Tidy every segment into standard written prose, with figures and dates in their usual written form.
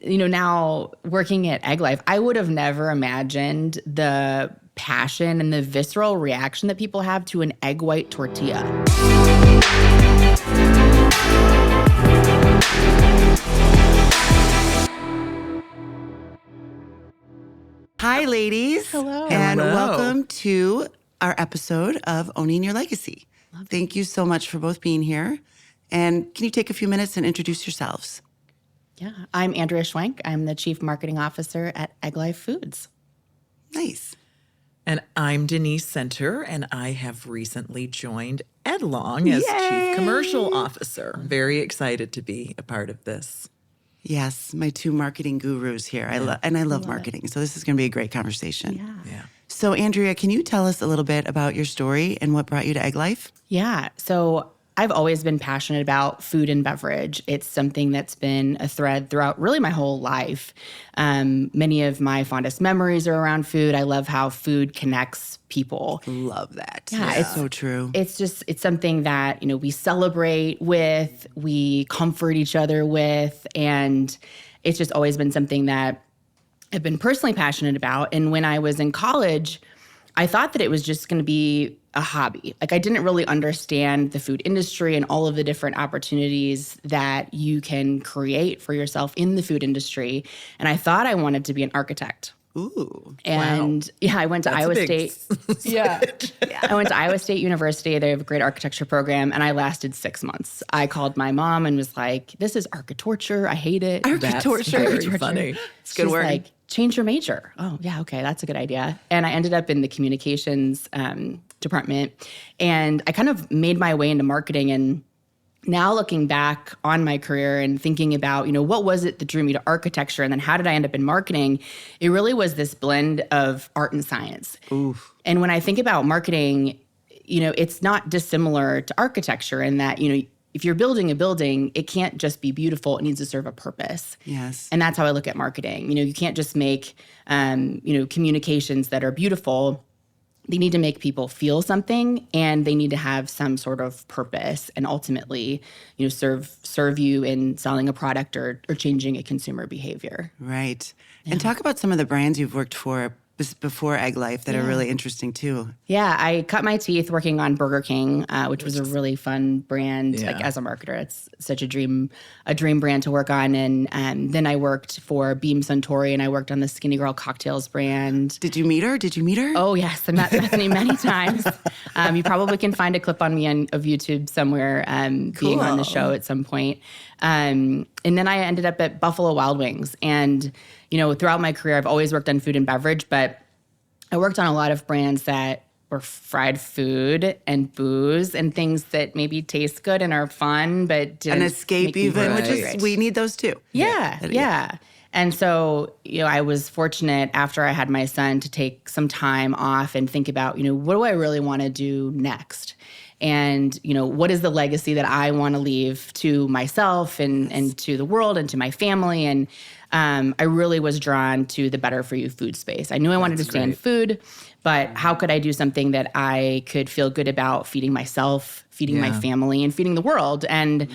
Now working at Egglife, I would have never imagined the passion and the visceral reaction that people have to an egg white tortilla. Hi, ladies. Hello. And Hello. welcome to our episode of Owning Your Legacy. Thank you so much for both being here. And can you take a few minutes and introduce yourselves? Yeah, I'm Andrea Schwenk. I'm the Chief Marketing Officer at Egglife Foods. Nice. And I'm Denise Senter, and I have recently joined Edlong as Yay! Chief Commercial Officer. Very excited to be a part of this. Yes, my two marketing gurus here. I love marketing. So this is going to be a great conversation. Yeah. So Andrea, can you tell us a little bit about your story and what brought you to Egglife? Yeah, so I've always been passionate about food and beverage. It's something that's been a thread throughout really my whole life. Many of my fondest memories are around food. I love how food connects people. Love that. Yeah, It's so true. It's something that, we celebrate with, we comfort each other with, and it's just always been something that I've been personally passionate about. And when I was in college, I thought that it was just going to be a hobby. Like I didn't really understand the food industry and all of the different opportunities that you can create for yourself in the food industry. And I thought I wanted to be an architect. Ooh. And yeah, I went to Iowa State. Yeah. I went to Iowa State University. They have a great architecture program, and I lasted 6 months. I called my mom and was like, "This is architorture. I hate it." That's very funny. It's good She's word. like, "Change your major." Oh, yeah, okay, that's a good idea. And I ended up in the communications department, and I kind of made my way into marketing. And now looking back on my career and thinking about, what was it that drew me to architecture and then how did I end up in marketing? It really was this blend of art and science. Oof. And when I think about marketing, it's not dissimilar to architecture in that, if you're building a building, it can't just be beautiful. It needs to serve a purpose. Yes. And that's how I look at marketing. You can't just make, communications that are beautiful. They need to make people feel something, and they need to have some sort of purpose, and ultimately, serve you in selling a product or changing a consumer behavior. Right. And talk about some of the brands you've worked for before Egglife that are really interesting too. Yeah, I cut my teeth working on Burger King, which was a really fun brand. Yeah. Like as a marketer, it's such a dream brand to work on. And then I worked for Beam Suntory, and I worked on the SkinnyGirl cocktails brand. Did you meet her? Oh yes, I met Bethany many times. You probably can find a clip on me of YouTube somewhere, being on the show at some point. And then I ended up at Buffalo Wild Wings. And, throughout my career, I've always worked on food and beverage, but I worked on a lot of brands that were fried food and booze and things that maybe taste good and are fun, but didn't An escape make me even, really which is, rich. we need those too. Yeah. And so, I was fortunate after I had my son to take some time off and think about, what do I really want to do next? And, what is the legacy that I want to leave to myself and to the world and to my family? And I really was drawn to the better for you food space. I knew I wanted to stay in food, but how could I do something that I could feel good about feeding myself, feeding my family, and feeding the world? And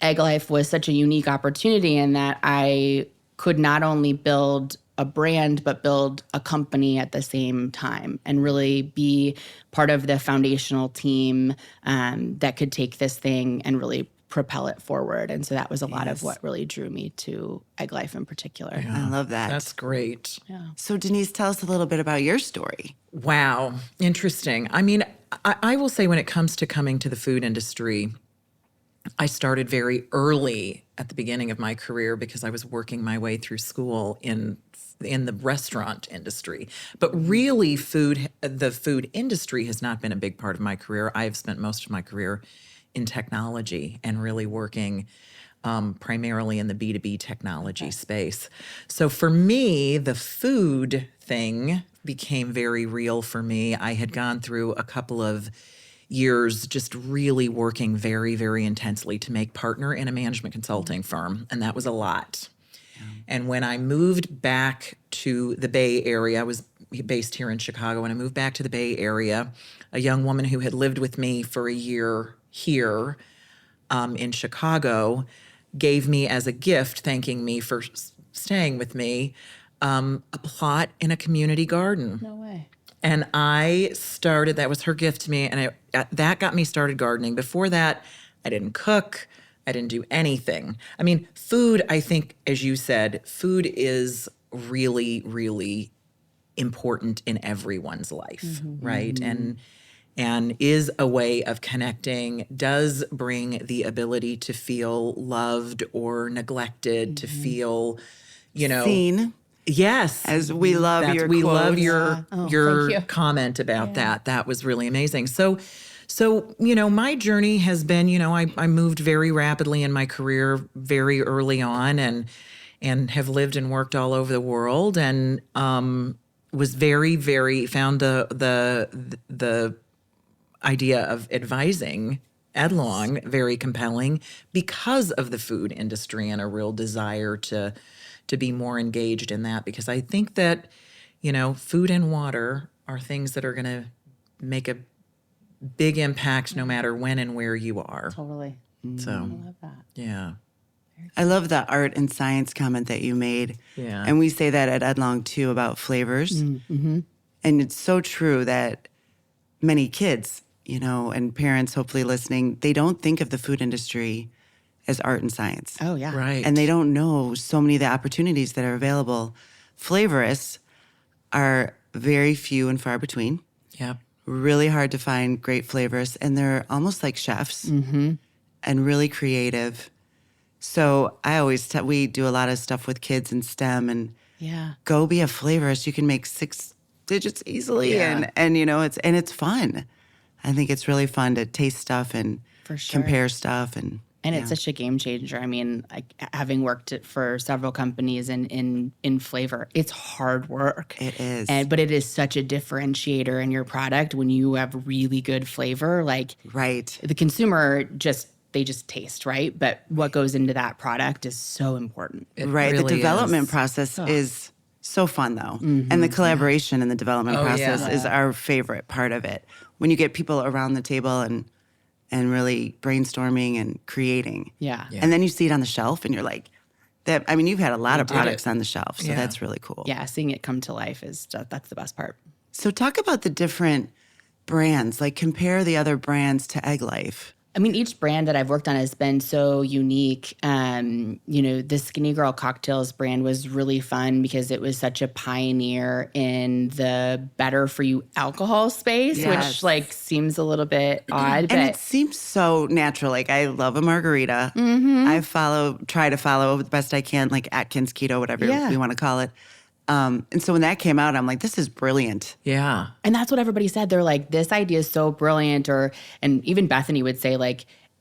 Egglife was such a unique opportunity in that I could not only build a brand, but build a company at the same time and really be part of the foundational team that could take this thing and really propel it forward. And so that was a lot of what really drew me to Egglife in particular. I love that. That's great. So Denise, tell us a little bit about your story. Wow. Interesting. I mean, I will say when it comes to coming to the food industry, I started very early at the beginning of my career because I was working my way through school in the restaurant industry. But really the food industry has not been a big part of my career. I have spent most of my career in technology and really working primarily in the B2B technology space. So for me, the food thing became very real for me. I had gone through a couple of years just really working very, very intensely to make partner in a management consulting firm, and that was a lot. And when I moved back to the Bay Area, I was based here in Chicago, and I moved back to the Bay Area, a young woman who had lived with me for a year here in Chicago gave me as a gift, thanking me for staying with me, a plot in a community garden. No way. And I started, that was her gift to me, and that got me started gardening. Before that, I didn't cook. I didn't do anything. I mean, food, I think, as you said, food is really, really important in everyone's life, right? And is a way of connecting, does bring the ability to feel loved or neglected, to feel, Seen. Yes. As we love your we quotes. love Yeah. Oh, your thank you. comment about that. That was really amazing. So my journey has been, I moved very rapidly in my career very early on and have lived and worked all over the world, and was very, very found the idea of advising Edlong very compelling because of the food industry and a real desire to be more engaged in that, because I think that, food and water are things that are going to make a big impact no matter when and where you are. Totally. So, I love that. yeah. I love the art and science comment that you made. Yeah. And we say that at Edlong too about flavors. And it's so true that many kids, and parents hopefully listening, they don't think of the food industry as art and science. Oh, yeah. Right. And they don't know so many of the opportunities that are available. Flavorists are very few and far between. Yep. Really hard to find great flavorists, and they're almost like chefs and really creative. So I always we do a lot of stuff with kids in STEM, and Yeah. go be a flavorist. You can make 6 digits easily, Yeah. and it's fun. I think it's really fun to taste stuff and For sure. compare stuff, and It's such a game changer. I mean, having worked for several companies in flavor, it's hard work. It is. But it is such a differentiator in your product when you have really good flavor. Like right. the consumer they just taste, right? But what goes into that product is so important. Right. really The development is. process is so fun, though. And the collaboration in the development process is our favorite part of it. When you get people around the table and really brainstorming and creating. Yeah. And then you see it on the shelf and you're like, you've had a lot of products on the shelf, so Yeah. that's really cool. Yeah, seeing it come to life that's the best part. So talk about the different brands, like compare the other brands to Egglife. I mean, each brand that I've worked on has been so unique. The SkinnyGirl cocktails brand was really fun because it was such a pioneer in the better for you alcohol space, Yes. which seems a little bit odd. And it But seems so natural. Like, I love a margarita. I try to follow the best I can, like Atkins Keto, whatever Yeah. we want to call it. And so when that came out, I'm like, this is brilliant. Yeah. and that's what everybody said. They're like, this idea is so brilliant, and even Bethany would say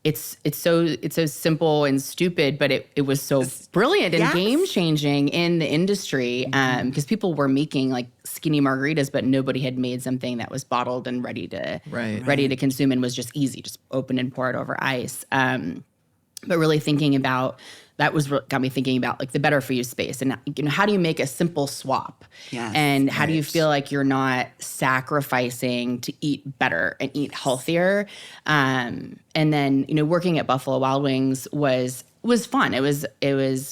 it's so simple and stupid, but it was so brilliant and Yes. game changing in the industry because people were making skinny margaritas, but nobody had made something that was bottled and ready to consume and was just easy, just open and pour it over ice. But really thinking about that got me thinking about the better for you space and how do you make a simple swap? Yes, And how do you feel like you're not sacrificing to eat better and eat healthier? And then, working at Buffalo Wild Wings was fun. It was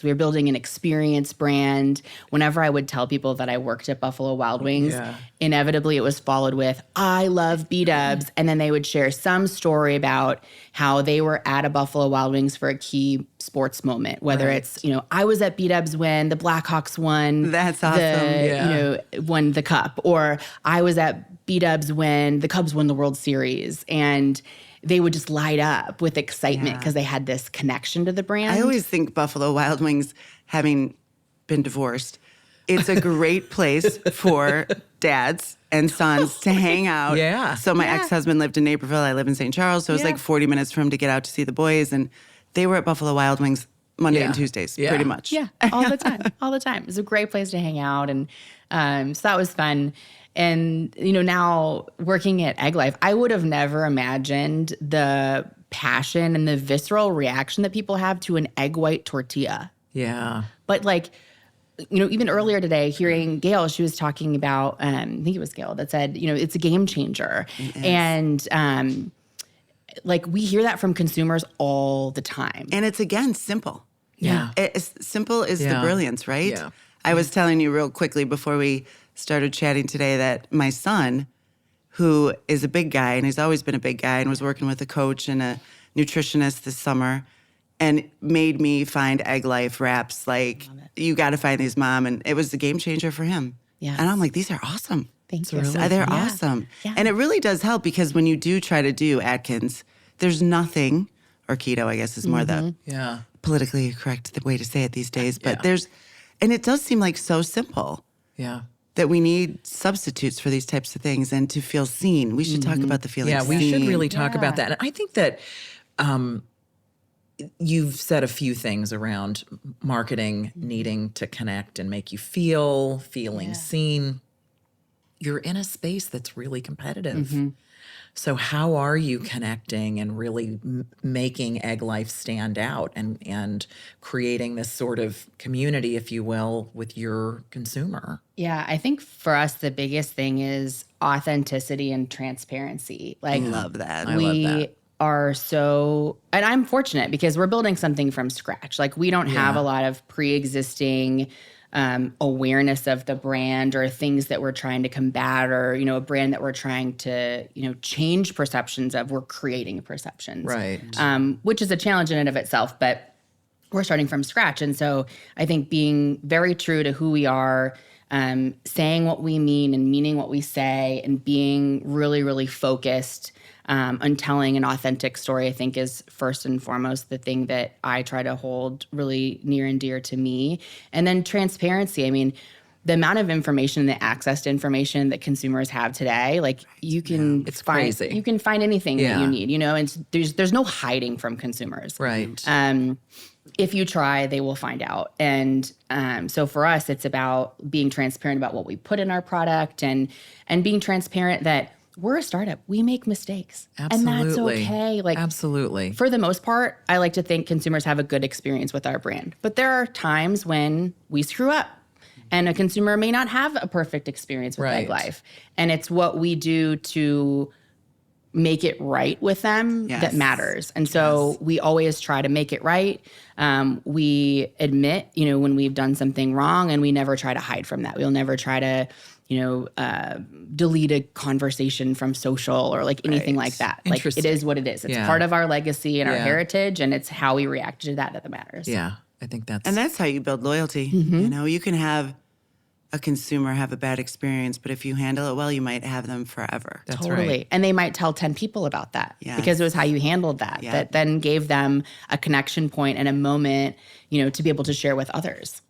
we were building an experience brand. Whenever I would tell people that I worked at Buffalo Wild Wings, inevitably it was followed with I love B-dubs, and then they would share some story about how they were at a Buffalo Wild Wings for a key sports moment, whether it's, I was at B-dubs when the Blackhawks won That's awesome. won the cup, or I was at B-dubs when the Cubs won the World Series, and they would just light up with excitement because they had this connection to the brand. I always think Buffalo Wild Wings, having been divorced, it's a great place for dads and sons to hang out. Yeah. So my ex-husband lived in Naperville. I live in St. Charles. So it was 40 minutes for him to get out to see the boys. And they were at Buffalo Wild Wings Monday and Tuesdays, pretty much. Yeah, all the time, all the time. It was a great place to hang out, and so that was fun. And now working at Egglife, I would have never imagined the passion and the visceral reaction that people have to an egg white tortilla. Yeah. But even earlier today, hearing Gail, she was talking about, I think it was Gail that said, it's a game changer. And we hear that from consumers all the time. And it's, again, simple. Yeah. As simple is the Yeah. brilliance, right? Yeah. I was telling you real quickly before we started chatting today that my son, who is a big guy, and he's always been a big guy, and was working with a coach and a nutritionist this summer, and made me find Egglife wraps. Like, you got to find these, Mom. And it was a game changer for him. Yes. And I'm like, these are awesome. Thank you. They're awesome. Yeah. And it really does help because when you do try to do Atkins, there's nothing, or keto, I guess is more the Yeah. politically correct way to say it these days. But Yeah. and it does seem like so simple Yeah. that we need substitutes for these types of things and to feel seen. We should talk about the feeling Yeah, seen. we should really talk about that. And I think that you've said a few things around marketing needing to connect and make you feeling seen. You're in a space that's really competitive. So how are you connecting and really making Egglife stand out and creating this sort of community, if you will, with your consumer? Yeah, I think for us, the biggest thing is authenticity and transparency. Like, Love that. I we love that. are so, and I'm fortunate because we're building something from scratch. Like, we don't have a lot of pre-existing awareness of the brand or things that we're trying to combat or, a brand that we're trying to, change perceptions of. We're creating perceptions. Right. Which is a challenge in and of itself, but we're starting from scratch. And so I think being very true to who we are, saying what we mean and meaning what we say, and being really, really focused on telling an authentic story, I think is first and foremost the thing that I try to hold really near and dear to me. And then transparency. I mean, the amount of information and the access to information that consumers have today, like you can It's find, crazy. you can find anything that Yeah. you need, and there's no hiding from consumers. Right. If you try, they will find out. And so for us, it's about being transparent about what we put in our product and being transparent that we're a startup. We make mistakes. Absolutely. And that's okay. Like, absolutely. for the most part, I like to think consumers have a good experience with our brand. But there are times when we screw up. And a consumer may not have a perfect experience with Right. Egglife. And it's what we do to make it right with them Yes. that matters. And so we always try to make it right. We admit, when we've done something wrong, and we never try to hide from that. We'll never try to, delete a conversation from social or like anything like that. Like, it is what it is. It's Yeah. part of our legacy and our Yeah. heritage, and it's how we react to that matters. Yeah. I think that's And that's how you build loyalty. You can have a consumer have a bad experience, but if you handle it well, you might have them forever. that's Totally. right. And they might tell 10 people about that because it was how you handled that, Yeah. that then gave them a connection point and a moment, to be able to share with others.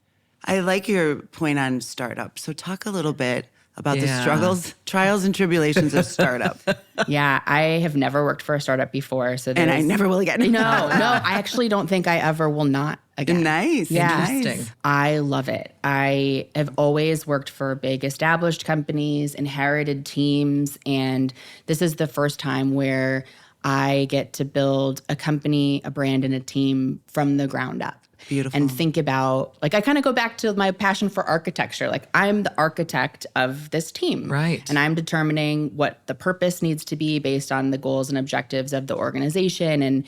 I like your point on startup. So talk a little bit about the Yeah. struggles, trials, and tribulations of startup. Yeah, I have never worked for a startup before. So And I never will again. No, I actually don't think I ever will not again. Nice. Yeah. Interesting. I love it. I have always worked for big established companies, inherited teams, and this is the first time where I get to build a company, a brand, and a team from the ground up. Beautiful. And think about, like, I kind of go back to my passion for architecture. Like, I'm the architect of this team. Right. And I'm determining what the purpose needs to be based on the goals and objectives of the organization. And,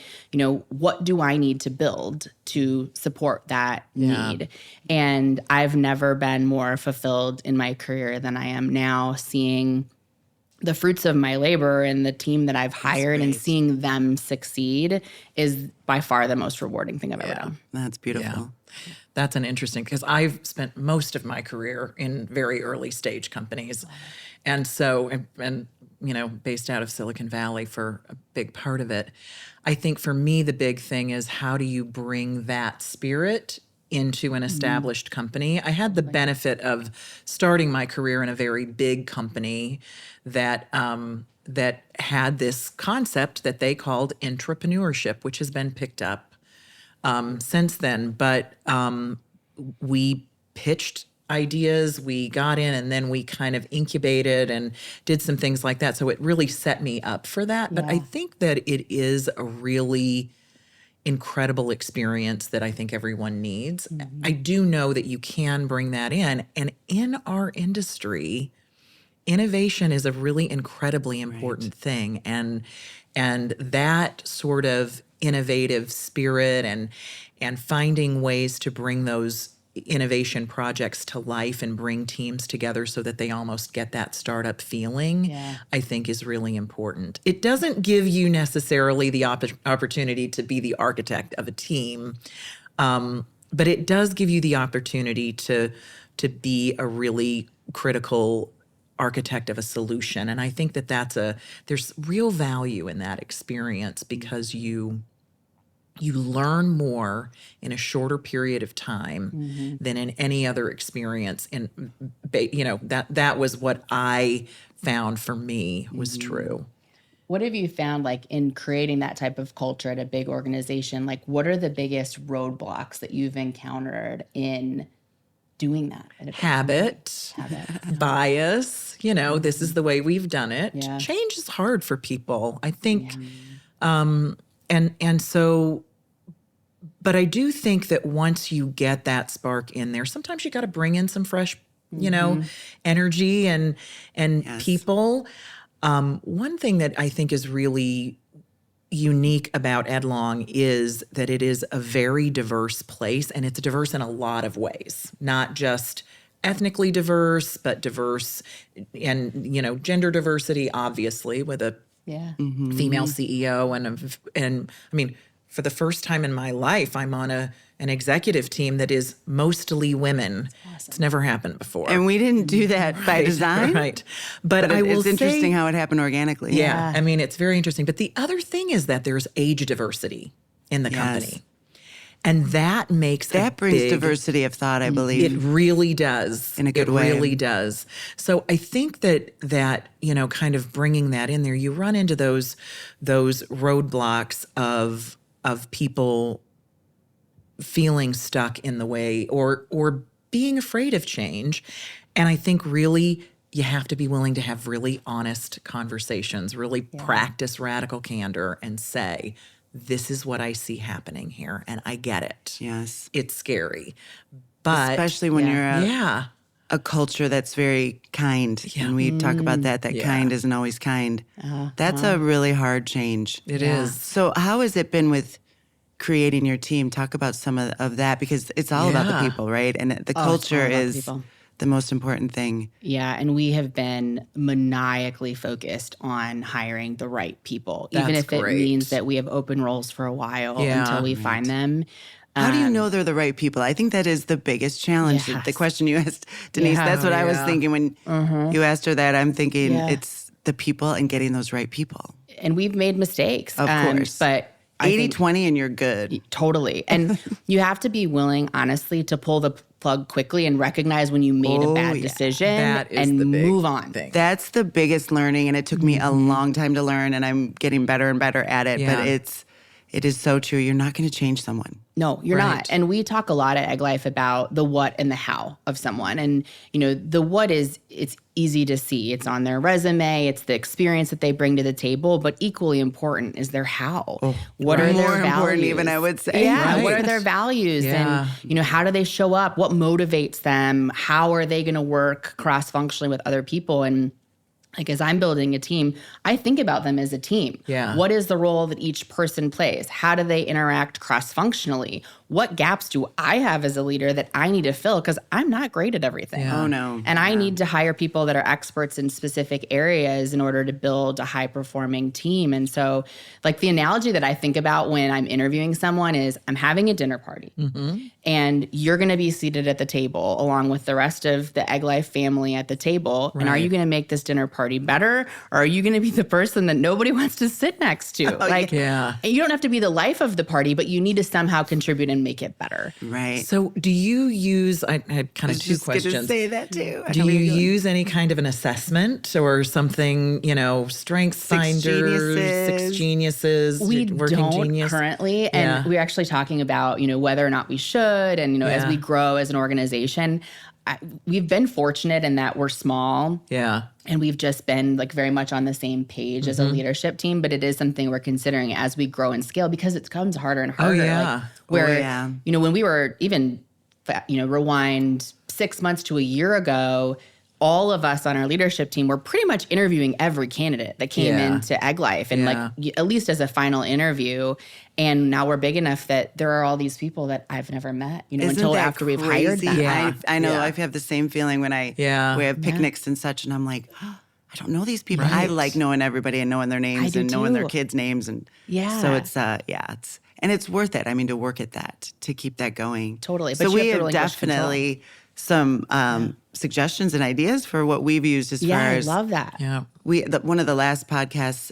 what do I need to build to support that need? And I've never been more fulfilled in my career than I am now, seeing the fruits of my labor and the team that I've hired and seeing them succeed is by far the most rewarding thing I've ever done. That's beautiful. Yeah. That's an interesting, because I've spent most of my career in very early stage companies. And so, and based out of Silicon Valley for a big part of it. I think for me, the big thing is how do you bring that spirit into an established company? I had the benefit of starting my career in a very big company that that had this concept that they called entrepreneurship, which has been picked up since then. But we pitched ideas, we got in, and then we kind of incubated and did some things like that. So it really set me up for that. But I think that it is a really incredible experience that I think everyone needs. I do know that you can bring that in. And in our industry, innovation is a really incredibly important thing. And that sort of innovative spirit and finding ways to bring those innovation projects to life and bring teams together so that they almost get that startup feeling, I think is really important. It doesn't give you necessarily the opportunity to be the architect of a team, but it does give you the opportunity to be a really critical architect of a solution. And I think that there's real value in that experience because you learn more in a shorter period of time than in any other experience. And that was what I found for me was true. What have you found, like, in creating that type of culture at a big organization? Like, what are the biggest roadblocks that you've encountered in doing that? At a big Habit. Bias. This is the way we've done it. Yeah. Change is hard for people, I think. And so, but I do think that once you get that spark in there, sometimes you got to bring in some fresh, energy and people. One thing that I think is really unique about Edlong is that it is a very diverse place, and it's diverse in a lot of ways, not just ethnically diverse, but diverse and, gender diversity, obviously, with a female CEO and I mean, for the first time in my life, I'm on an executive team that is mostly women. Awesome. It's never happened before. And we didn't do that by design. Right. But I will it's interesting how it happened organically. Yeah. I mean, it's very interesting. But the other thing is that there's age diversity in the company. And that brings diversity of thought, I believe. It really does. In a good way. It really does. So I think that kind of bringing that in there, you run into those roadblocks of people feeling stuck in the way or being afraid of change. And I think really you have to be willing to have really honest conversations, really practice radical candor and say, this is what I see happening here, and I get it. Yes. It's scary. But especially when you're a culture that's very kind. Yeah. And we talk about that kind isn't always kind. That's a really hard change. It is. So how has it been with creating your team? Talk about some of that, because it's all about the people, right? And the culture is the most important thing. Yeah, and we have been maniacally focused on hiring the right people, even if it means that we have open roles for a while until we find them. How do you know they're the right people? I think that is the biggest challenge. Yes. The question you asked Denise, that's what I was thinking when you asked her that. I'm thinking it's the people and getting those right people. And we've made mistakes. Of course. But 80-20 and you're good. Totally. And you have to be willing, honestly, to pull the plug quickly and recognize when you made a bad decision and move on. That's the biggest learning, and it took me a long time to learn, and I'm getting better and better at it. But it is so true. You're not going to change someone. No, you're not. And we talk a lot at Egglife about the what and the how of someone. And, the what is, it's easy to see. It's on their resume. It's the experience that they bring to the table. But equally important is their how. What are their values? More important even, I would say. Yeah, what are their values? And, how do they show up? What motivates them? How are they going to work cross-functionally with other people? And like, as I'm building a team, I think about them as a team. Yeah. What is the role that each person plays? How do they interact cross-functionally? What gaps do I have as a leader that I need to fill? Because I'm not great at everything. Yeah. Oh, no. And I need to hire people that are experts in specific areas in order to build a high-performing team. And so, like, the analogy that I think about when I'm interviewing someone is I'm having a dinner party. And you're going to be seated at the table along with the rest of the Egglife family at the table. Right. And are you going to make this dinner party better? Or are you going to be the person that nobody wants to sit next to? You don't have to be the life of the party, but you need to somehow contribute and make it better. Right. So do you use, I had kind of two questions. I was just going to say that too. Do you use any kind of an assessment or something, strengths finders, six geniuses, we working don't genius? Currently. And we're actually talking about, whether or not we should. And, as we grow as an organization, we've been fortunate in that we're small. Yeah. And we've just been like very much on the same page as a leadership team. But it is something we're considering as we grow and scale because it becomes harder and harder. Oh, yeah. When we were even, rewind 6 months to a year ago, all of us on our leadership team were pretty much interviewing every candidate that came into Egglife and at least as a final interview. And now we're big enough that there are all these people that I've never met, until after we've hired them. Yeah. I know. I have the same feeling when we have picnics and such, and I'm like, oh, I don't know these people. Right. I like knowing everybody and knowing their names and knowing their kids' names. And so it's worth it. I mean, to work at that, to keep that going. Totally. But so we have definitely some suggestions and ideas for what we've used as far as. I love that. Yeah. One of the last podcasts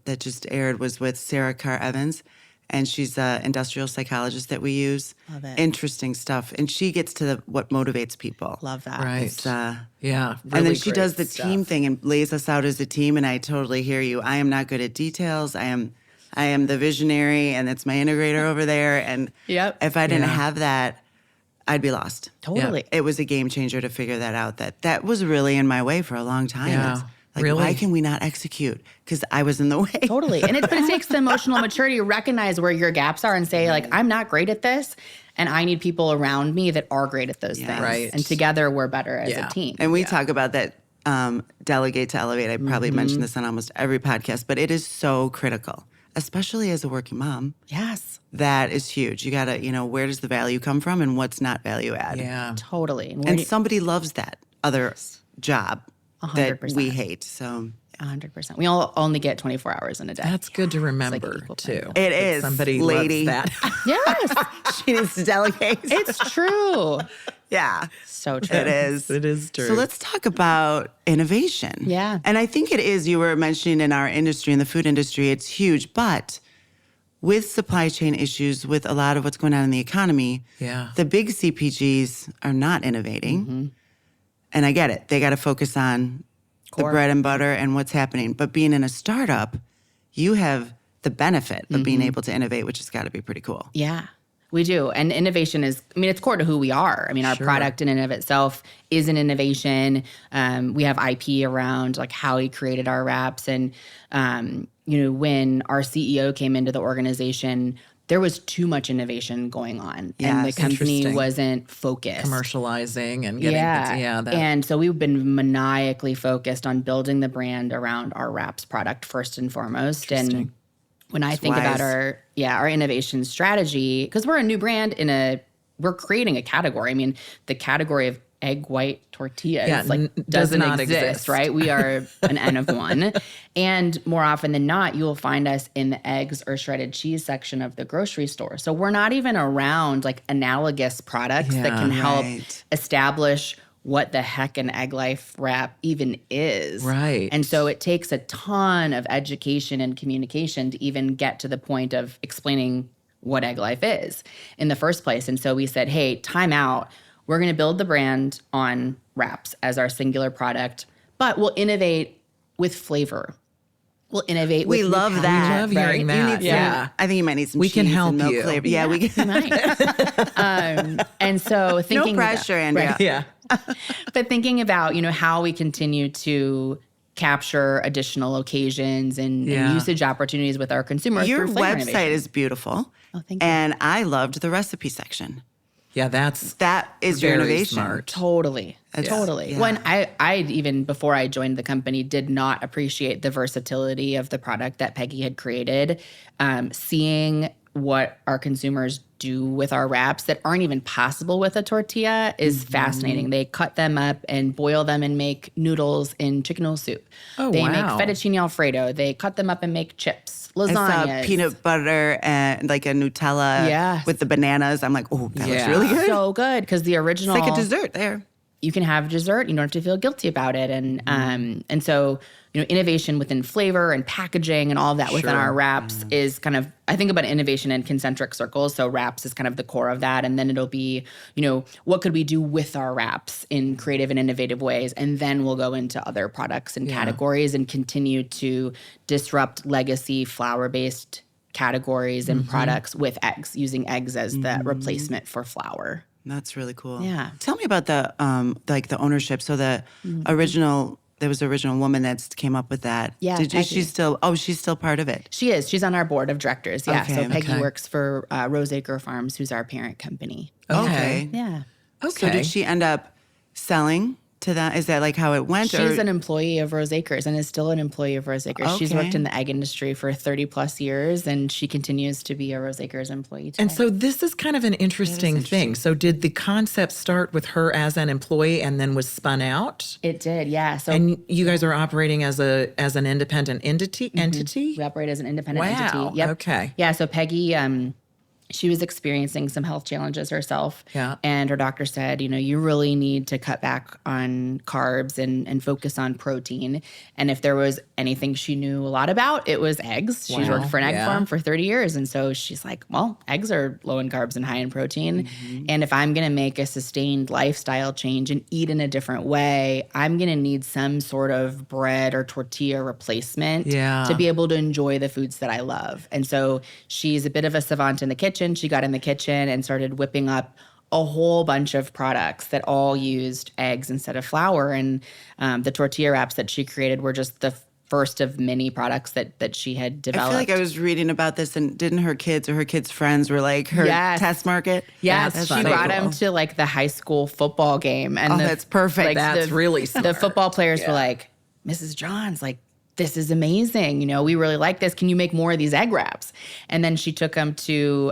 that just aired was with Sarah Carr Evans, and she's an industrial psychologist that we use. Love it. Interesting stuff. And she gets to what motivates people. Love that. Right. It's, really and then she does the stuff. team thing and lays us out as a team, and I totally hear you. I am not good at details. I am the visionary, and it's my integrator over there. And if I didn't have that, I'd be lost. Totally. It was a game changer to figure that out. That was really in my way for a long time. Yeah. Why can we not execute? Because I was in the way. Totally. But it takes the emotional maturity to recognize where your gaps are and say, I'm not great at this, and I need people around me that are great at those things. Right. And together we're better as a team. And we talk about that delegate to elevate. I probably mentioned this on almost every podcast, but it is so critical, especially as a working mom. Yes. That is huge. You got to, where does the value come from and what's not value add? Yeah. Totally. And somebody loves that other job 100%. that we hate. So 100%. We all only get 24 hours in a day. That's good to remember, too. It is. Somebody lady. loves that. Yes. She needs to delegate. It's true. Yeah. So true. It is. It is true. So let's talk about innovation. Yeah. And I think it is, you were mentioning in our industry, in the food industry, it's huge. But with supply chain issues, with a lot of what's going on in the economy, the big CPGs are not innovating. Mm-hmm. And I get it. They got to focus on the bread and butter and what's happening. But being in a startup, you have the benefit of being able to innovate, which has got to be pretty cool. Yeah, we do. And innovation is, it's core to who we are. Our product in and of itself is an innovation. We have IP around how we created our wraps. And, when our CEO came into the organization, there was too much innovation going on, and the company wasn't focused. Commercializing and getting and so we've been maniacally focused on building the brand around our wraps product first and foremost. And when I think about our innovation strategy, because we're a new brand we're creating a category. The category of egg white tortillas doesn't not exist, right? We are an N of one. And more often than not, you will find us in the eggs or shredded cheese section of the grocery store. So we're not even around analogous products that can help establish what the heck an Egglife wrap even is. Right. And so it takes a ton of education and communication to even get to the point of explaining what Egglife is in the first place. And so we said, hey, time out. We're going to build the brand on wraps as our singular product, but we'll innovate with flavor. We'll innovate with We love that. We love hearing that. You need some, I think you might need some we cheese can help and milk you. flavor. Yeah, we can. And so thinking No pressure, Andrea. Right. Yeah. But thinking about, how we continue to capture additional occasions and usage opportunities with our consumers Your through flavor website innovation. is beautiful. Oh, thank you. And I loved the recipe section. Yeah, that is your very innovation. Smart. Totally. Totally. Yeah. When I even before I joined the company did not appreciate the versatility of the product that Peggy had created. Seeing what our consumers do with our wraps that aren't even possible with a tortilla is fascinating. They cut them up and boil them and make noodles in chicken noodle soup. Oh, they wow. make fettuccine Alfredo. They cut them up and make chips, lasagnas. I saw peanut butter and a Nutella with the bananas. I'm like, oh, that looks really good. So good because the original. It's like a dessert there. You can have dessert. You don't have to feel guilty about it. And so, innovation within flavor and packaging and all of that within our wraps is kind of, I think about innovation in concentric circles. So wraps is kind of the core of that. And then it'll be, what could we do with our wraps in creative and innovative ways? And then we'll go into other products and categories and continue to disrupt legacy flour-based categories and products with eggs, using eggs as the replacement for flour. That's really cool. Yeah. Tell me about the the ownership. So the original, there was an original woman that came up with that. Yeah, she's still part of it. She is. She's on our board of directors. Yeah. Okay, So Peggy works for Roseacre Farms, who's our parent company. Okay. Yeah. Okay. So did she end up selling to that? Is that like how it went? She's an employee of Rose Acres and is still an employee of Rose Acres. She's worked in the egg industry for 30 plus years, and she continues to be a Rose Acres employee today. And so this is kind of an interesting thing. So did the concept start with her as an employee and then was spun out? It did, yeah. So And you guys are operating as an independent entity? we operate as an independent Wow. entity. Yep. Okay. Yeah, so Peggy, she was experiencing some health challenges herself. Yeah. And her doctor said, you really need to cut back on carbs and focus on protein. And if there was anything she knew a lot about, it was eggs. She's Wow. worked for an egg Yeah. farm for 30 years. And so she's like, well, eggs are low in carbs and high in protein. And if I'm going to make a sustained lifestyle change and eat in a different way, I'm going to need some sort of bread or tortilla replacement Yeah. to be able to enjoy the foods that I love. And so she's a bit of a savant in the kitchen. She got in the kitchen and started whipping up a whole bunch of products that all used eggs instead of flour. And the tortilla wraps that she created were just the first of many products that she had I developed. feel like I was reading about this, and didn't her kids or her kids' friends were like her Yes. test market? Yes, That's she funny. brought him to like the high school football game. And that's perfect. That's really smart. The football players were like, Mrs. Johns, like, this is amazing. We really like this. Can you make more of these egg wraps? And then she took them to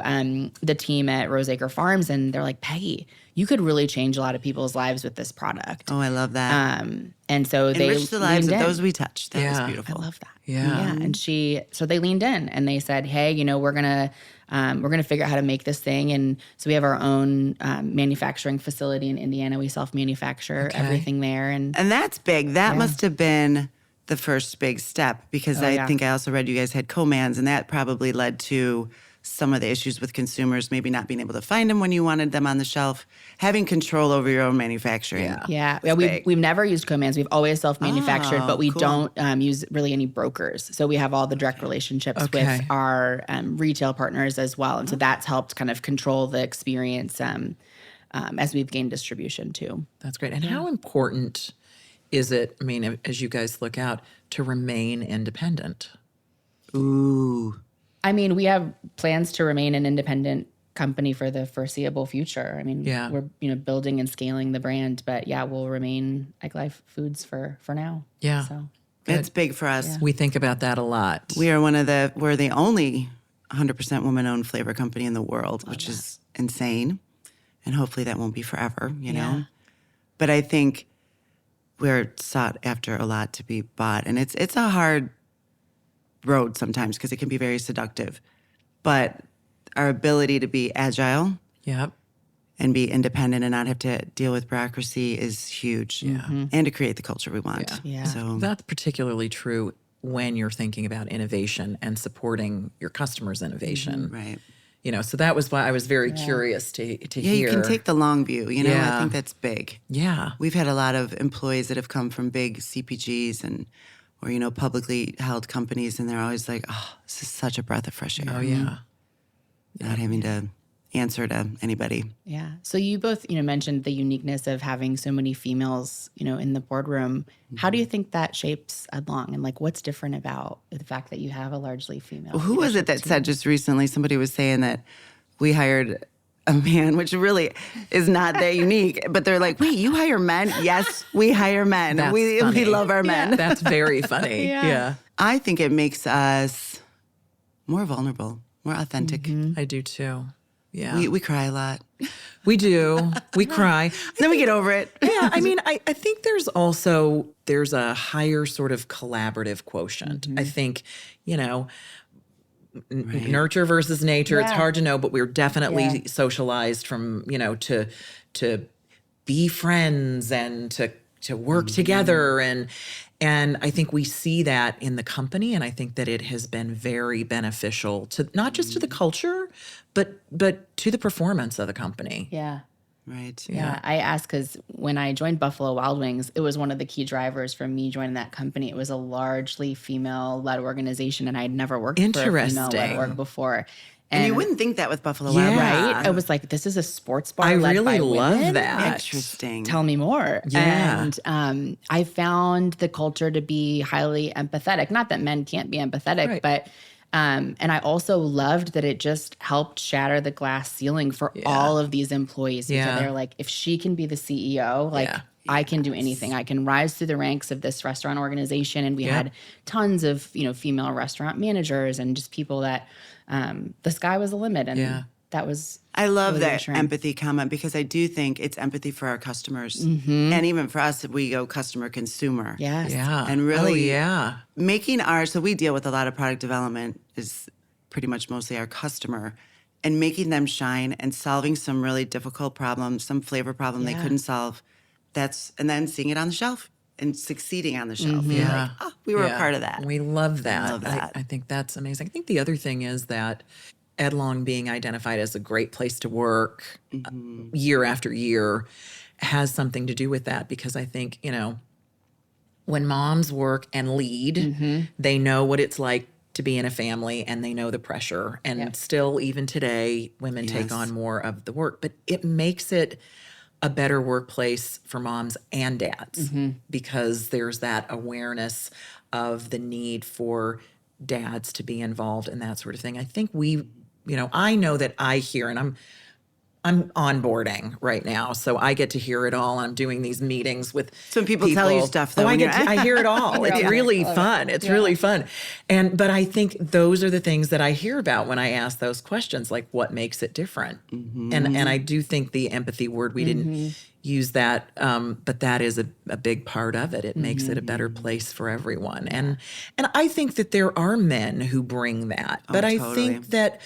the team at Rose Acre Farms, and they're like, Peggy, you could really change a lot of people's lives with this product. Oh, I love that. And so they Enrich the lives of leaned in. those we touch. That Yeah. was beautiful. I love that. Yeah. And so they leaned in and they said, hey, we're gonna figure out how to make this thing. And so we have our own manufacturing facility in Indiana. We self-manufacture everything there. And And that's big. That must have been the first big step, because I think I also read you guys had co-mans, and that probably led to some of the issues with consumers maybe not being able to find them when you wanted them on the shelf. Having control over your own manufacturing. yeah, big. we've never used co-mans. We've always self-manufactured, but we cool. don't use really any brokers. So we have all the direct relationships Okay. with our retail partners as well. And so that's helped kind of control the experience as we've gained distribution too. That's great. And how important is it, I mean, as you guys look out, to remain independent? Ooh. I mean, we have plans to remain an independent company for the foreseeable future. I mean, Yeah. we're building and scaling the brand, but yeah, we'll remain Egglife Foods for now. Yeah. So It's big for us. We think about that a lot. We're the only 100% woman-owned flavor company in the world, which is insane. And hopefully that won't be forever, know? But I think we're sought after a lot to be bought. And it's a hard road sometimes because it can be very seductive. But our ability to be agile Yep. and be independent and not have to deal with bureaucracy is huge. Yeah. And to create the culture we want. Yeah. So That's particularly true when you're thinking about innovation and supporting your customers' innovation. right. So that was why I was very curious to Yeah, hear. you can take the long view, I Yeah. think that's big. Yeah. We've had a lot of employees that have come from big CPGs or publicly held companies, and they're always like, oh, this is such a breath of fresh air. Oh, yeah. Not having to answer to anybody. yeah. So you both, mentioned the uniqueness of having so many females, in the boardroom. How do you think that shapes Edlong, and like what's different about the fact that you have a largely female? Who was it that said just recently, somebody was saying that we hired a man, which really is not that unique, but they're like, wait, you hire men? Yes, we hire men. That's We funny. love our men. That's very funny. Yeah. I think it makes us more vulnerable, more authentic. I do too. Yeah. We cry a lot. We do. We cry. Then we get over it. Yeah, I mean, I think there's a higher sort of collaborative quotiient. I think, nurture versus nature. It's Yeah. hard to know, but we're definitely socialized from, to be friends and to work together. And I think we see that in the company, and I think that it has been very beneficial to not just to the culture, but to the performance of the company. Yeah. Right. Yeah, I asked because when I joined Buffalo Wild Wings, it was one of the key drivers for me joining that company. It was a largely female-led organization, and I had never worked for a female-led Interesting. org before. And you wouldn't think that with Buffalo Yeah. Wild Wings. right? I was like, this is a sports bar I led really by love women? that. Interesting. Tell me more. Yeah. And I found the culture to be highly empathetic. Not that men can't be empathetic, Right. but And I also loved that it just helped shatter the glass ceiling for all of these employees. Because they're like, if she can be the CEO, like I can do anything. I can rise through the ranks of this restaurant organization. And we had tons of, female restaurant managers and just people that the sky was the limit. And that was I love really that reassuring. empathy comment because I do think it's empathy for our customers. And even for us, we go customer consumer. Yes. Yeah. And really Oh, making so we deal with a lot of product development is pretty much mostly our customer, and making them shine and solving some really difficult problems, some flavor problem they couldn't solve. And then seeing it on the shelf and succeeding on the shelf. You're like, oh, we were a part of that. We love that. I love that. I think that's amazing. I think the other thing is that Edlong being identified as a great place to work year after year has something to do with that, because I think, when moms work and lead, they know what it's like to be in a family and they know the pressure. And still, even today, women take on more of the work, but it makes it a better workplace for moms and dads because there's that awareness of the need for dads to be involved and that sort of thing. I think I know that I hear, and I'm onboarding right now, so I get to hear it all. I'm doing these meetings with Some people tell you stuff, though. I hear it all. It's really fun. It's really fun. But I think those are the things that I hear about when I ask those questions, like what makes it different. And I do think the empathy word, we didn't use that, but that is a big part of it. It makes it a better place for everyone. And I think that there are men who bring that. But I think that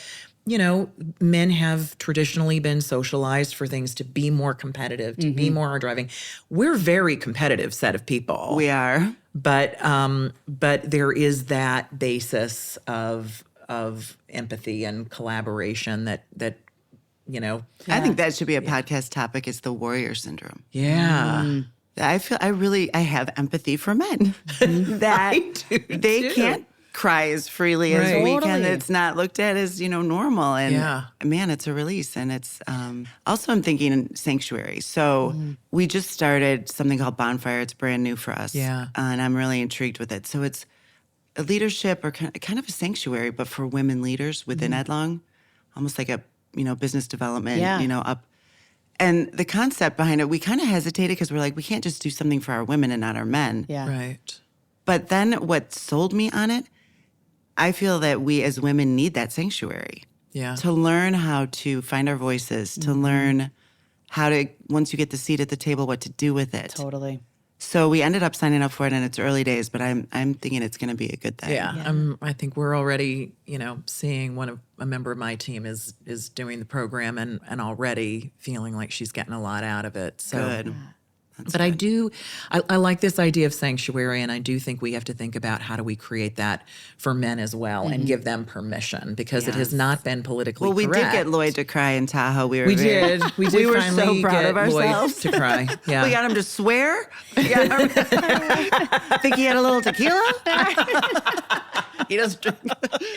men have traditionally been socialized for things to be more competitive, to be more hard driving. We're a very competitive set of people. We are. But there is that basis of empathy and collaboration that I think that should be a podcast topic. It's the warrior syndrome. Yeah. I have empathy for men that they can't cry as freely as we can. Totally. It's not looked at as, normal. And man, it's a release. And it's also, I'm thinking sanctuary. So we just started something called Bonfire. It's brand new for us. Yeah. And I'm really intrigued with it. So it's a leadership or kind of a sanctuary, but for women leaders within Edlong, almost like a, business development, up. And the concept behind it, we kind of hesitated because we're like, we can't just do something for our women and not our men. Yeah. Right. But then what sold me on it, I feel that we as women need that sanctuary. Yeah. To learn how to find our voices, to learn how to, once you get the seat at the table, what to do with it. Totally. So we ended up signing up for it, and it's early days, but I'm thinking it's going to be a good thing. Yeah. I think we're already, seeing a member of my team is doing the program and already feeling like she's getting a lot out of it. So Good. But I like this idea of sanctuary, and I do think we have to think about how do we create that for men as well and give them permission, because it has not been politically Well, we correct. did get Lloyd to cry in Tahoe. We We did We were so finally proud get of ourselves. Lloyd to cry. Yeah. We got him to swear. Think he had a little tequila? He doesn't drink.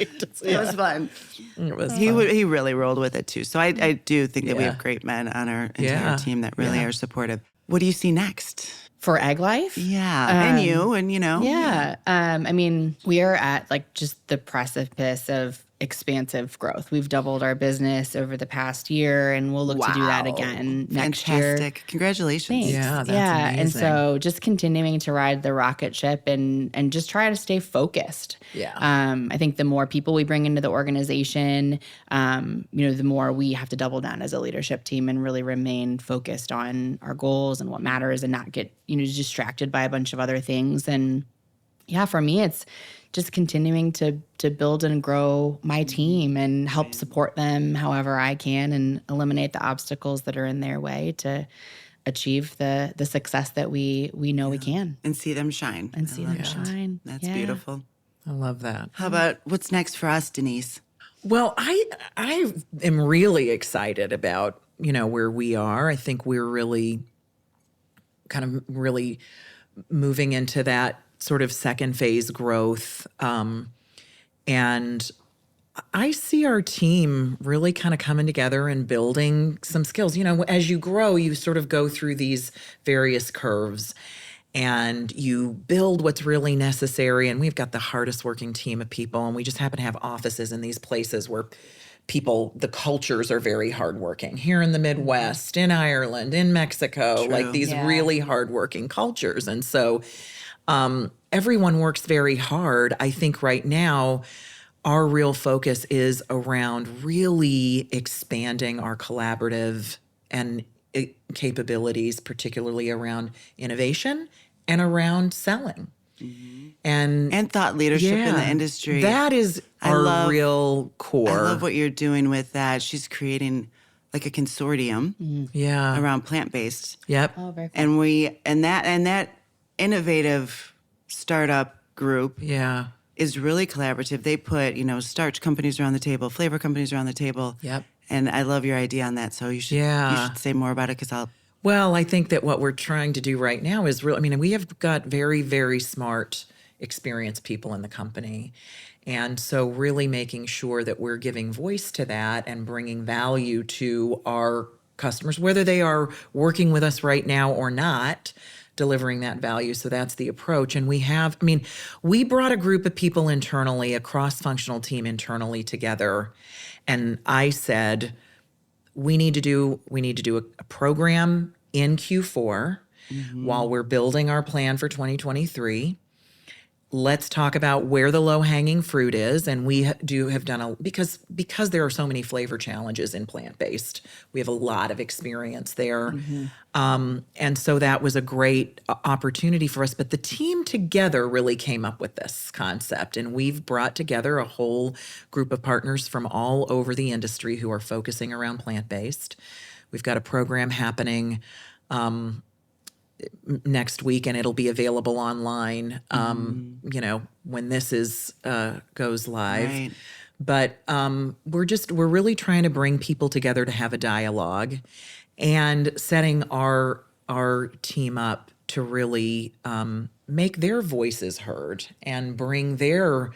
It was fun. It was He fun. he really rolled with it too. So I do think that we have great men on our entire team that really are supportive. What do you see next? For Egglife? Yeah, and you, and Yeah. I mean, we are at just the precipice of expansive growth. We've doubled our business over the past year, and we'll look to do that again next year. Fantastic. Congratulations. Thanks. Yeah, that's And amazing. so just continuing to ride the rocket ship and just try to stay focused. Yeah. I think the more people we bring into the organization, the more we have to double down as a leadership team and really remain focused on our goals and what matters and not get, distracted by a bunch of other things. And yeah, for me, it's just continuing to build and grow my team and help support them however I can and eliminate the obstacles that are in their way to achieve the success that we know we can. And see them shine. And see them shine. That's Yeah. beautiful. I love that. How about what's next for us, Denise? Well, I am really excited about, where we are. I think we're really really moving into that sort of second phase growth. And I see our team really kind of coming together and building some skills. As you grow, you sort of go through these various curves. and you build what's really necessary. And we've got the hardest working team of people, and we just happen to have offices in these places where people, the cultures are very hardworking. Here in the Midwest, in Ireland, in Mexico, True. like these really hardworking cultures. And so everyone works very hard. I think right now, our real focus is around really expanding our collaborative and capabilities, particularly around innovation and around selling. And thought leadership in the industry. That is our real core. I love what you're doing with that. She's creating like a consortium around plant-based. Yep. Oh, very cool. And that innovative startup group is really collaborative. They put, starch companies around the table, flavor companies around the table. Yep. And I love your idea on that. So you should say more about it, because Well, I think that what we're trying to do right now is we have got very, very smart, experienced people in the company. And so really making sure that we're giving voice to that and bringing value to our customers, whether they are working with us right now or not, delivering that value. So that's the approach. And we brought a group of people internally, a cross-functional team internally together. And I said, we need to do a program in Q4 while we're building our plan for 2023. Let's talk about where the low-hanging fruit is, and we have done because there are so many flavor challenges in plant-based. We have a lot of experience there, and so that was a great opportunity for us. But the team together really came up with this concept, and we've brought together a whole group of partners from all over the industry who are focusing around plant-based. We've got a program happening next week, and it'll be available online, when this goes live. Right. But we're really trying to bring people together to have a dialogue, and setting our team up to really make their voices heard and bring their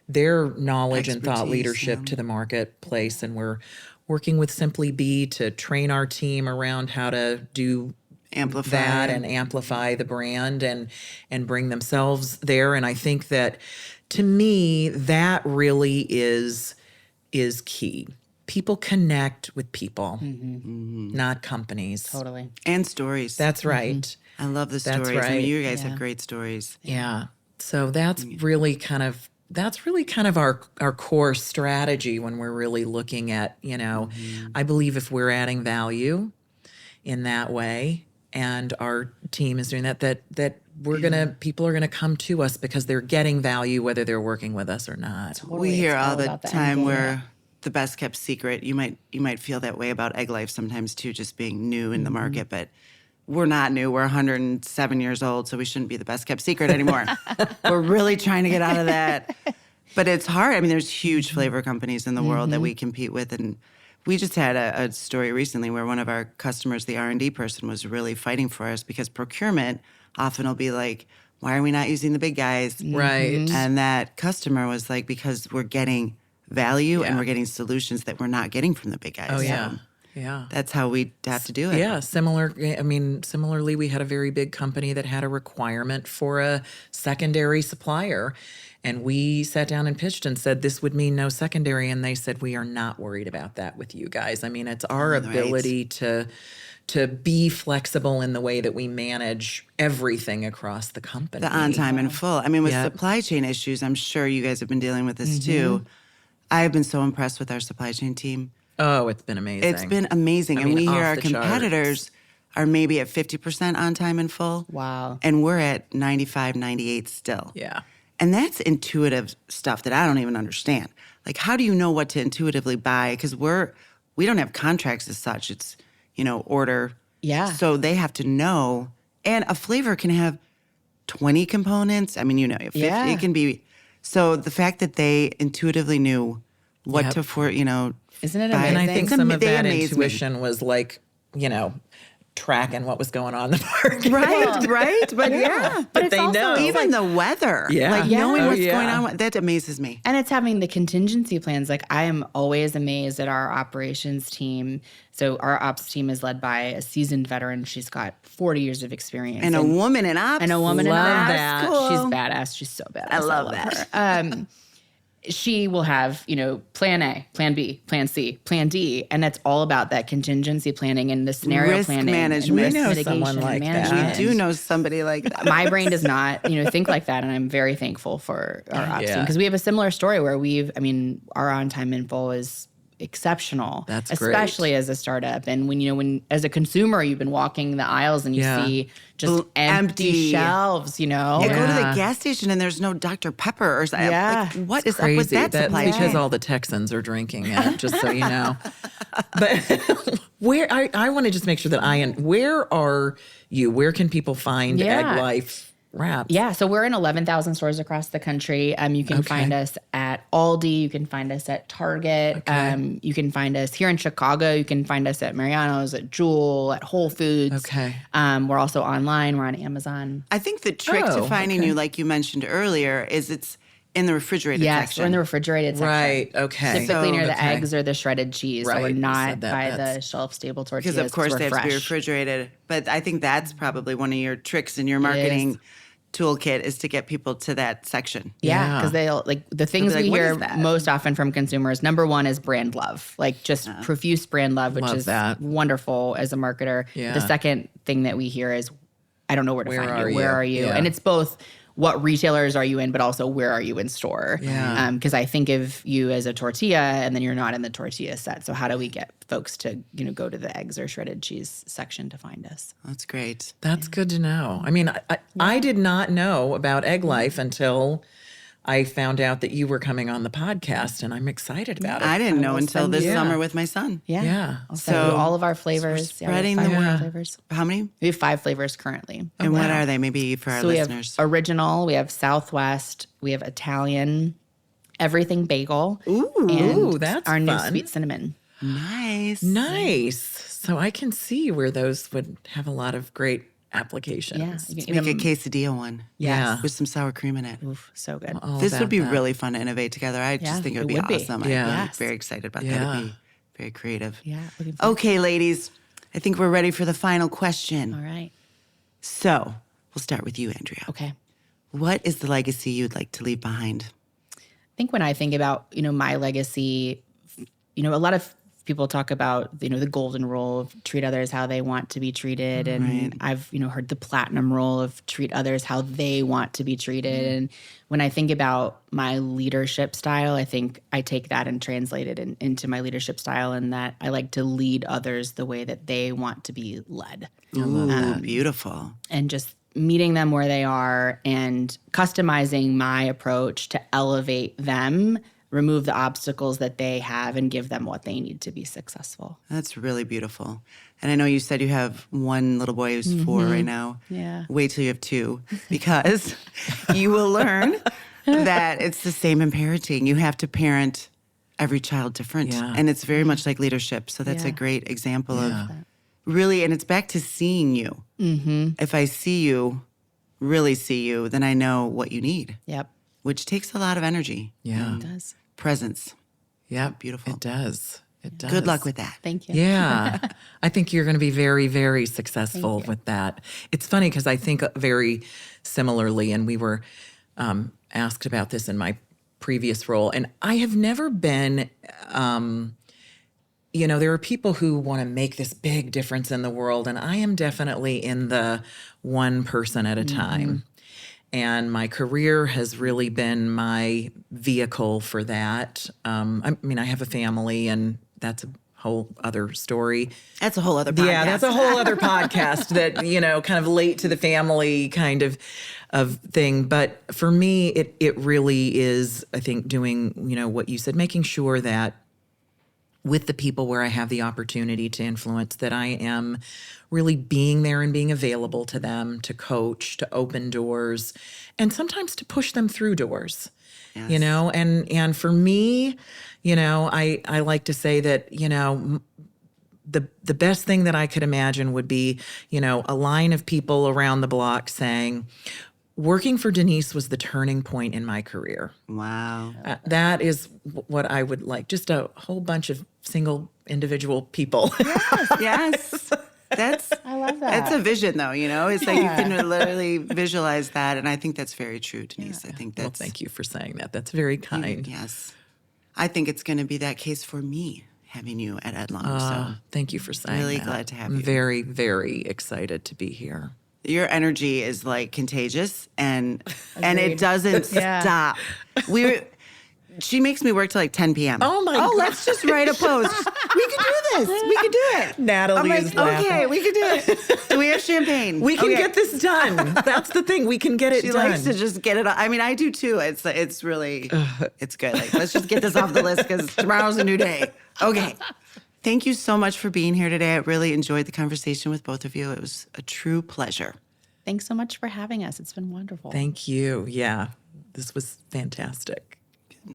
knowledge and thought leadership to the marketplace. And we're working with Simply Be to train our team around how to do that and amplify the brand and bring themselves there. And I think that, to me, that really is key. People connect with people, not companies. Totally. And stories. That's right. I love the stories. That's right. I mean, you guys have great stories. Yeah. So that's really kind of our core strategy when we're really looking at, I believe if we're adding value in that way, and our team is doing that people are gonna come to us because they're getting value whether they're working with us or not. Totally. We hear It's all all the about the time end where the best kept secret. You might feel that way about Egglife sometimes too, just being new in the market, but we're not new. We're 107 years old, so we shouldn't be the best kept secret anymore. We're really trying to get out of that. But it's hard. I mean, there's huge flavor companies in the world that we compete with, and we just had a story recently where one of our customers, the R&D person, was really fighting for us because procurement often will be like, why are we not using the big guys? Right. And that customer was like, because we're getting value and we're getting solutions that we're not getting from the big guys. Oh, yeah. So Yeah. that's how we have to do it. Yeah, similarly, we had a very big company that had a requirement for a secondary supplier. And we sat down and pitched and said, this would mean no secondary. And they said, we are not worried about that with you guys. I mean, it's our ability to be flexible in the way that we manage everything across the company. The on time and full. I mean, with supply chain issues, I'm sure you guys have been dealing with this too. I've been so impressed with our supply chain team. Oh, it's been amazing. It's been amazing. And we hear our competitors are maybe at 50% on time and full. Wow. And we're at 95, 98 still. Yeah. And that's intuitive stuff that I don't even understand. Like, how do you know what to intuitively buy? Because we don't have contracts as such. It's, order. Yeah. So they have to know. And a flavor can have 20 components. I mean, 50. Yeah. It can be. So the fact that they intuitively knew what to Isn't it buy. And I amazing? think some of that intuition was like, tracking what was going on in the park. Right. But yeah. But it's they also know. Even the weather. Yeah. Like knowing Oh, what's yeah. going on, that amazes me. And it's having the contingency plans. Like I am always amazed at our operations team. So our ops team is led by a seasoned veteran. She's got 40 years of experience. And a woman in ops. And a woman in Love ops. that. Cool. She's badass. She's so badass. I love that. her. She will have, plan A, plan B, plan C, plan D. And it's all about that contingency planning and the scenario Risk planning. management. And risk We know mitigation someone like and that. management. We do know somebody like that. My brain does not, think like that. And I'm very thankful for our ops team. Yeah. Because we have a similar story where our on-time in full is exceptional. That's great. Especially as a startup. And when as a consumer, you've been walking the aisles and you Yeah. see just empty shelves, Yeah, go to Yeah. the gas station and there's no Dr. Pepper or something. Yeah. Like, what is up with Crazy. that That's supply because chain? all the Texans are drinking it, just so you know. But where I want to just make sure that where are you? Where can people find Yeah. Egglife wraps? Yeah, so we're in 11,000 stores across the country. You can find us at Aldi. You can find us at Target. You can find us here in Chicago. You can find us at Mariano's, at Jewel, at Whole Foods. Okay. We're also online. We're on Amazon. I think the trick to Oh, finding you, like you mentioned earlier, is it's in the refrigerated Yes, section. we're in the refrigerated section. Right. Okay. Typically near the Okay. eggs or the shredded cheese. So Right, we're you not said that. by That's- the shelf-stable tortillas. Because of course we're they have to be fresh. refrigerated. But I think that's probably one of your tricks in your marketing toolkit is to get people to that section. Yeah, Yeah. because they'll the things like, we "What hear is that?" most often from consumers. Number one is brand love, like just profuse brand love, which Love is that. wonderful as a marketer. Yeah. The second thing that we hear is, I don't know where to Where find are you. Where you? are you? Yeah. And it's both what retailers are you in, but also where are you in store? Yeah. Because I think of you as a tortilla, and then you're not in the tortilla set. So how do we get folks to go to the eggs or shredded cheese section to find us? That's great. That's good to know. I mean, I did not know about Egglife until I found out that you were coming on the podcast, and I'm excited about it. I didn't know will until send this you- summer with my son. Yeah. I'll send So you all of our flavors. Yeah, we have spreading 5 the word. flavors. How many? We have 5 flavors currently. And what are they? Maybe for our So we listeners. have original, we have Southwest, we have Italian, everything bagel, and that's our new fun. sweet cinnamon. Nice. Nice. So I can see where those would have a lot of great applications. Yeah, you can Make eat a 'em- quesadilla one. Yeah. With some sour cream in it. Oof, so good. All This would about be that. really fun to innovate together. I just think it would be awesome. Yeah. I'm Yes. very excited about that. Yeah. It'd be very creative. Yeah. Looking forward. Okay, ladies, I think we're ready for the final question. All right. So we'll start with you, Andrea. Okay. What is the legacy you'd like to leave behind? I think when I think about, my legacy, a lot of people talk about, the golden rule of treat others how they want to be treated. And I've, heard the platinum rule of treat others how they want to be treated. And when I think about my leadership style, I think I take that and translate it into my leadership style, and that I like to lead others the way that they want to be led. Ooh, beautiful. And just meeting them where they are and customizing my approach to elevate them, remove the obstacles that they have, and give them what they need to be successful. That's really beautiful. And I know you said you have one little boy who's 4 right now. Yeah. Wait till you have 2, because you will learn that it's the same in parenting. You have to parent every child different. Yeah. And it's very much like leadership. So that's a Yeah. great example of really, and it's back to seeing you. Mm-hmm. If I see you, really see you, then I know what you need, Yep. which takes a lot of energy. Yeah. It does. Presence. Yeah. Beautiful. It does. It does. Good luck with that. Thank you. Yeah. I think you're going to be very, very successful with that. It's funny because I think very similarly, and we were asked about this in my previous role, and I have never been, there are people who want to make this big difference in the world, and I am definitely in the one person at a time. And my career has really been my vehicle for that. I have a family, and that's a whole other story. That's a whole other podcast. Yeah, that's a whole other podcast that, kind of late to the family kind of thing. But for me, it really is, I think, doing, what you said, making sure that with the people where I have the opportunity to influence, that I am really being there and being available to them, to coach, to open doors, and sometimes to push them through doors. Yes. And for me, I like to say that, the best thing that I could imagine would be, a line of people around the block saying, working for Denise was the turning point in my career. Wow. That is what I would like. Just a whole bunch of single individual people. Yes. I love that. That's a vision, though, It's like you can literally visualize that. And I think that's very true, Denise. I think that's... Well, thank you for saying that. That's very kind. Yes. I think it's going to be that case for me, having you at Edlong. So Thank you for saying really that. glad to have I'm you. very, very excited to be here. Your energy is like contagious, and it doesn't stop. She makes me work till like 10 p.m. Oh, my God. Let's just write a post. We can do this. We can do it. Natalie I'm like, is laughing. okay, we can do it. Do we have champagne? We can Okay. get this done. That's the thing. We can get it She done. likes to just get it. I mean, I do too. It's really, it's good. Like, let's just get this off the list because tomorrow's a new day. Okay. Thank you so much for being here today. I really enjoyed the conversation with both of you. It was a true pleasure. Thanks so much for having us. It's been wonderful. Thank you. Yeah, this was fantastic.